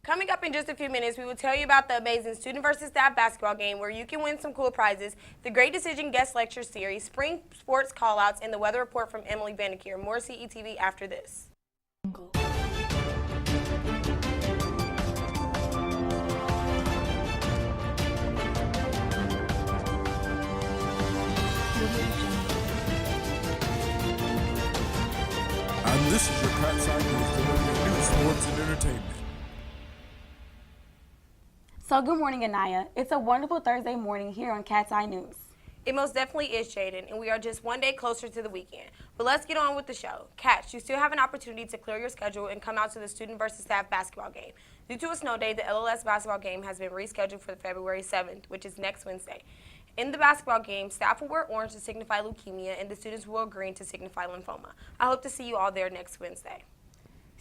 Coming up in just a few minutes, we will tell you about the amazing student versus staff basketball game where you can win some cool prizes, the Great Decision Guest Lecture Series, spring sports callouts, and the weather report from Emily Vanicure. More CETV after this. And this is your Cat's Eye News, delivering news, sports, and entertainment. So good morning, Anaya. It's a wonderful Thursday morning here on Cat's Eye News. It most definitely is, Jaden, and we are just one day closer to the weekend. But let's get on with the show. Cats, you still have an opportunity to clear your schedule and come out to the student versus staff basketball game. Due to a snow day, the LLS basketball game has been rescheduled for February 7th, which is next Wednesday. In the basketball game, staff will wear orange to signify leukemia, and the students will wear green to signify lymphoma. I hope to see you all there next Wednesday.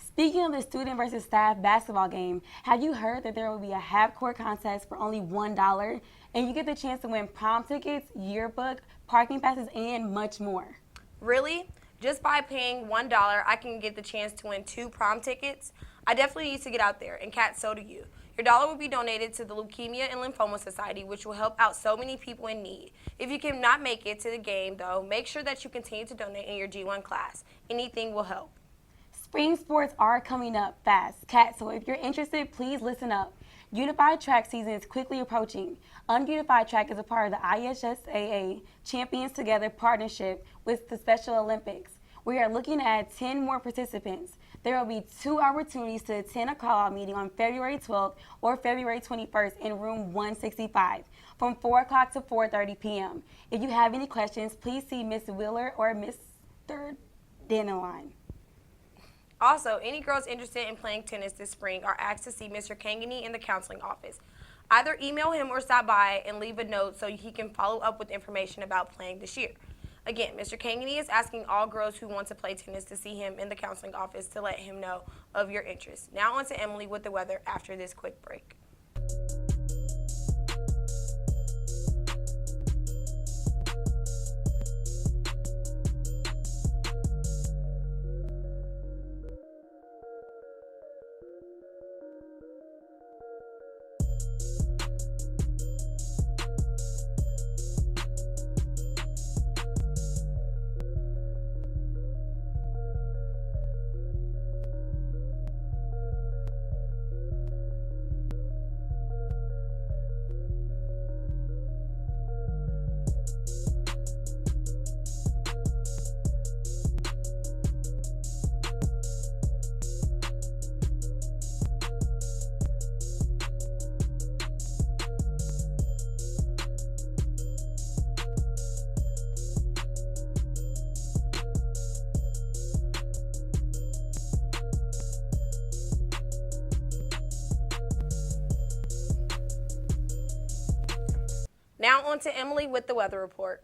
Speaking of the student versus staff basketball game, have you heard that there will be a half-court contest for only $1, and you get the chance to win prom tickets, yearbook, parking passes, and much more? Really? Just by paying $1, I can get the chance to win 2 prom tickets? I definitely need to get out there, and Kat, so do you. Your dollar will be donated to the Leukemia and Lymphoma Society, which will help out so many people in need. If you cannot make it to the game, though, make sure that you continue to donate in your G1 class. Anything will help. Spring sports are coming up fast, Kat, so if you're interested, please listen up. Unified track season is quickly approaching. Ununified track is a part of the IHSAA Champions Together partnership with the Special Olympics. We are looking at 10 more participants. There will be 2 opportunities to attend a call-out meeting on February 12th or February 21st in room 165 from 4 o'clock to 4:30 p.m. If you have any questions, please see Ms. Wheeler or Mr. Danneline. Also, any girls interested in playing tennis this spring are asked to see Mr. Kangany in the counseling office. Either email him or stop by and leave a note so he can follow up with information about playing this year. Again, Mr. Kangany is asking all girls who want to play tennis to see him in the counseling office to let him know of your interest. Now on to Emily with the weather after this quick break. Now on to Emily with the weather report.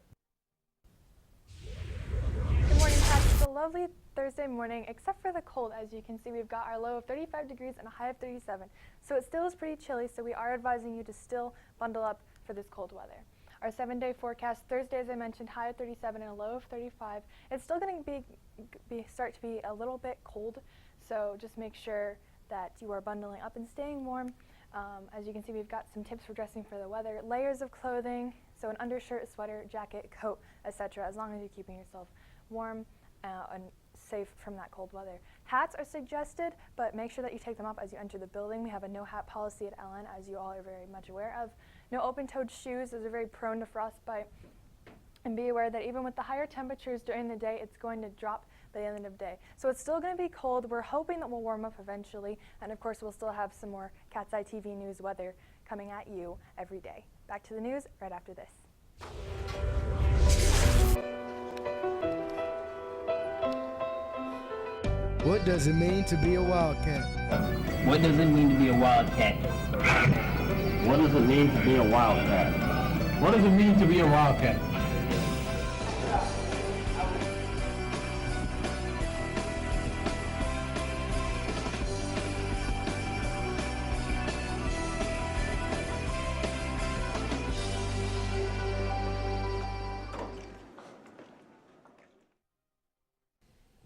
Good morning, Pat. It's a lovely Thursday morning, except for the cold. As you can see, we've got our low of 35 degrees and a high of 37. So it still is pretty chilly, so we are advising you to still bundle up for this cold weather. Our 7-day forecast, Thursday, as I mentioned, high of 37 and a low of 35. It's still going to start to be a little bit cold, so just make sure that you are bundling up and staying warm. As you can see, we've got some tips for dressing for the weather. Layers of clothing, so an undershirt, a sweater, jacket, coat, etc., as long as you're keeping yourself warm and safe from that cold weather. Hats are suggested, but make sure that you take them up as you enter the building. We have a no hat policy at LN, as you all are very much aware of. No open-toed shoes. Those are very prone to frostbite. And be aware that even with the higher temperatures during the day, it's going to drop by the end of the day. So it's still going to be cold. We're hoping that we'll warm up eventually. And of course, we'll still have some more Cat's Eye TV news weather coming at you every day. Back to the news right after this. What does it mean to be a Wildcat? What does it mean to be a Wildcat? What does it mean to be a Wildcat? What does it mean to be a Wildcat?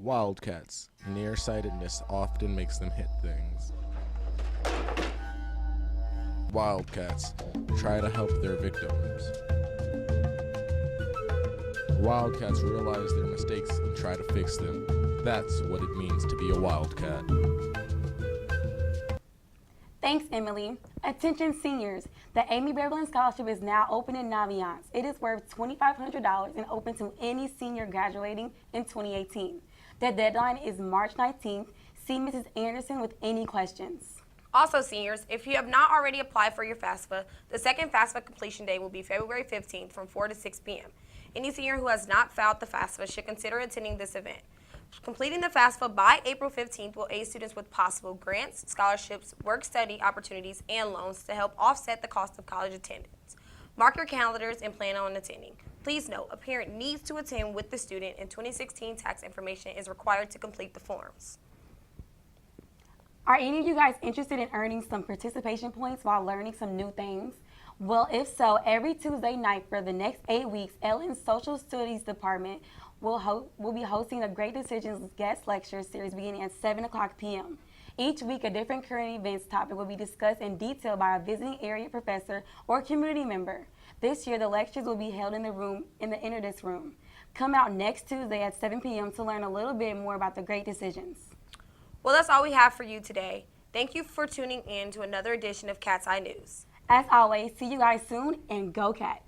Wildcats. Nearsightedness often makes them hit things. Wildcats try to help their victims. Wildcats realize their mistakes and try to fix them. That's what it means to be a Wildcat. Thanks, Emily. Attention seniors, the Amy Beverland Scholarship is now open in Naviance. It is worth $2,500 and open to any senior graduating in 2018. The deadline is March 19th. See Mrs. Anderson with any questions. Also, seniors, if you have not already applied for your FAFSA, the second FAFSA completion day will be February 15th from 4 to 6 p.m. Any senior who has not filed the FAFSA should consider attending this event. Completing the FAFSA by April 15th will aid students with possible grants, scholarships, work-study opportunities, and loans to help offset the cost of college attendance. Mark your calendars and plan on attending. Please note, a parent needs to attend with the student, and 2016 tax information is required to complete the forms. Are any of you guys interested in earning some participation points while learning some new things? Well, if so, every Tuesday night for the next 8 weeks, Ellen's Social Studies Department will be hosting a Great Decisions guest lecture series beginning at 7 o'clock p.m. Each week, a different current events topic will be discussed in detail by a visiting area professor or community member. This year, the lectures will be held in the Interdis room. Come out next Tuesday at 7 p.m. to learn a little bit more about the Great Decisions. Well, that's all we have for you today. Thank you for tuning in to another edition of Cat's Eye News. As always, see you guys soon, and go Cats!